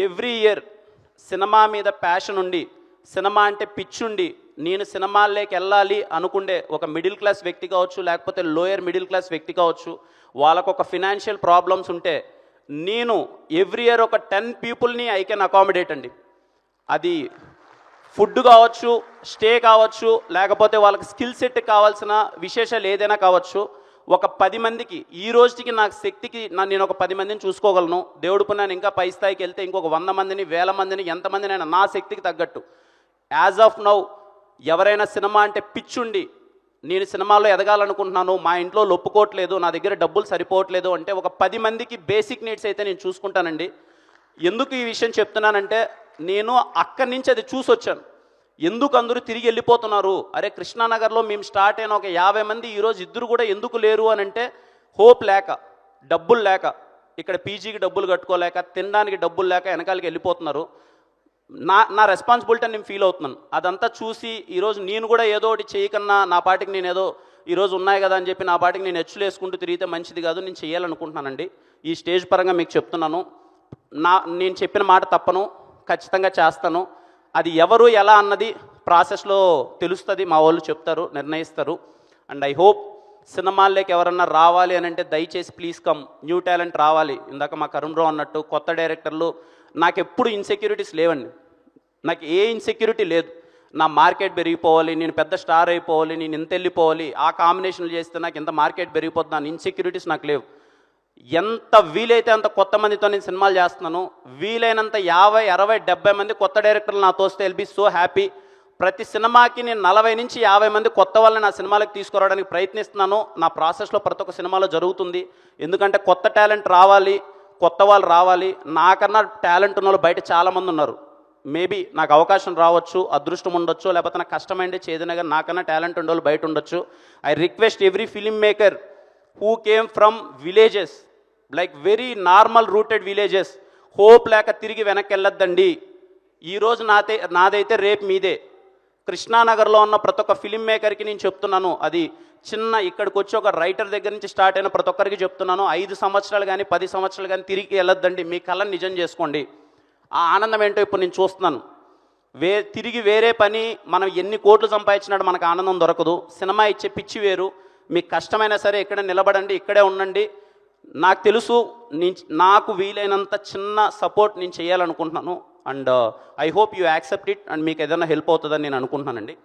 Every year cinema మీద passion ఉండి, cinema అంటే పిచ్చుండి, నేను సినిమాల్లోకి వెళ్ళాలి అనుకుండే ఒక మిడిల్ క్లాస్ వ్యక్తి కావచ్చు, లేకపోతే లోయర్ మిడిల్ క్లాస్ వ్యక్తి కావచ్చు, వాళ్ళకు ఒక ఫినాన్షియల్ ప్రాబ్లమ్స్ ఉంటే నేను ఎవ్రీ ఇయర్ ఒక 10 పీపుల్ని ఐ కెన్ అకామిడేట్ అండి. అది ఫుడ్ కావచ్చు, స్టే కావచ్చు, లేకపోతే వాళ్ళకి స్కిల్ సెట్ కావాల్సిన విశేషాలు ఏదైనా కావచ్చు. ఒక 10 మందికి ఈ రోజుకి నాకు శక్తికి నేను ఒక 10 మందిని చూసుకోగలను. దేవుడు పుణ్యాన్ని ఇంకా పై స్థాయికి వెళ్తే ఇంకొక 100 మందిని, 1000 మందిని, ఎంతమందినైనా నా శక్తికి తగ్గట్టు. యాజ్ ఆఫ్ నౌ ఎవరైనా సినిమా అంటే పిచ్చుండి నేను సినిమాలో ఎదగాలనుకుంటున్నాను, మా ఇంట్లో ఒప్పుకోవట్లేదు, నా దగ్గర డబ్బులు సరిపోవట్లేదు అంటే ఒక 10 మందికి బేసిక్ నీడ్స్ అయితే నేను చూసుకుంటానండి. ఎందుకు ఈ విషయం చెప్తున్నానంటే నేను అక్కడి నుంచి అది చూసి వచ్చాను. ఎందుకు అందరూ తిరిగి వెళ్ళిపోతున్నారు? అరే కృష్ణానగర్లో మేము స్టార్ట్ అయిన ఒక 50 మంది ఈరోజు ఇద్దరు కూడా ఎందుకు లేరు అని అంటే హోప్ లేక, డబ్బులు లేక, ఇక్కడ పీజీకి డబ్బులు కట్టుకోలేక, తినడానికి డబ్బులు లేక వెనకాలకి వెళ్ళిపోతున్నారు. నా రెస్పాన్సిబిలిటీ నేను ఫీల్ అవుతున్నాను. అదంతా చూసి ఈరోజు నేను కూడా ఏదో ఒకటి చేయకన్నా నా పాటికి నేను ఏదో ఈరోజు ఉన్నాయి కదా అని చెప్పి నా పాటికి నేను హెచ్చులు వేసుకుంటూ తిరిగితే మంచిది కాదు. నేను చేయాలనుకుంటున్నానండి. ఈ స్టేజ్ పరంగా మీకు చెప్తున్నాను, నేను చెప్పిన మాట తప్పను, ఖచ్చితంగా చేస్తాను. అది ఎవరు ఎలా అన్నది ప్రాసెస్లో తెలుస్తుంది, మా వాళ్ళు చెప్తారు, నిర్ణయిస్తారు. అండ్ ఐ హోప్ సినిమాల్లోకి ఎవరన్నా రావాలి అని అంటే దయచేసి ప్లీజ్ కమ్, న్యూ టాలెంట్ రావాలి. ఇందాక మా కరుణరావు అన్నట్టు కొత్త డైరెక్టర్లు, నాకు ఎప్పుడు ఇన్సెక్యూరిటీస్ లేవండి. నాకు ఏ ఇన్సెక్యూరిటీ లేదు. నా మార్కెట్ పెరిగిపోవాలి, నేను పెద్ద స్టార్ అయిపోవాలి, నేను ఇంత వెళ్ళిపోవాలి, ఆ కాంబినేషన్లు చేస్తే నాకు ఇంత మార్కెట్ పెరిగిపోతుంది, నా ఇన్సెక్యూరిటీస్ నాకు లేవు. ఎంత వీలైతే అంత కొత్త మందితో నేను సినిమాలు చేస్తున్నాను. వీలైనంత 50, 60, 70 మంది కొత్త డైరెక్టర్లు నాతో వస్తే విల్ బి సో హ్యాపీ. ప్రతి సినిమాకి నేను 40 నుంచి 50 మంది కొత్త వాళ్ళని నా సినిమాలకు తీసుకురావడానికి ప్రయత్నిస్తున్నాను. నా ప్రాసెస్లో ప్రతి ఒక్క సినిమాలో జరుగుతుంది. ఎందుకంటే కొత్త టాలెంట్ రావాలి, కొత్త వాళ్ళు రావాలి. నాకన్నా టాలెంట్ ఉన్న వాళ్ళు బయట చాలామంది ఉన్నారు. మేబీ నాకు అవకాశం రావచ్చు, అదృష్టం ఉండొచ్చు, లేకపోతే నాకు కష్టమైందే చేదైనా కానీ నాకన్నా టాలెంట్ ఉండే వాళ్ళు బయట ఉండొచ్చు. I request every film maker who came from villages, like very normal rooted villages, hope లేక తిరిగి వెనక్కి వెళ్ళొద్దండి. ఈరోజు నాదైతే రేపు మీదే. కృష్ణానగర్లో ఉన్న ప్రతి ఒక్క ఫిలిం మేకర్కి నేను చెప్తున్నాను, అది చిన్న ఇక్కడికి వచ్చి ఒక రైటర్ దగ్గర నుంచి స్టార్ట్ అయిన ప్రతి ఒక్కరికి చెప్తున్నాను, 5 సంవత్సరాలు కానీ 10 సంవత్సరాలు కానీ తిరిగి వెళ్ళొద్దండి. మీ కళను నిజం చేసుకోండి. ఆ ఆనందం ఏంటో ఇప్పుడు నేను చూస్తున్నాను. తిరిగి వేరే పని మనం ఎన్ని కోట్లు సంపాదించినాడు మనకు ఆనందం దొరకదు. సినిమా ఇచ్చే పిచ్చి వేరు. మీకు కష్టమైనా సరే ఇక్కడ నిలబడండి, ఇక్కడే ఉండండి. నాకు తెలుసు, నాకు వీలైనంత చిన్న సపోర్ట్ నేను చేయాలనుకుంటున్నాను. And I hope you accept it. And మీకు ఏదైనా హెల్ప్ అవుతుందని నేను అనుకుంటున్నానండి.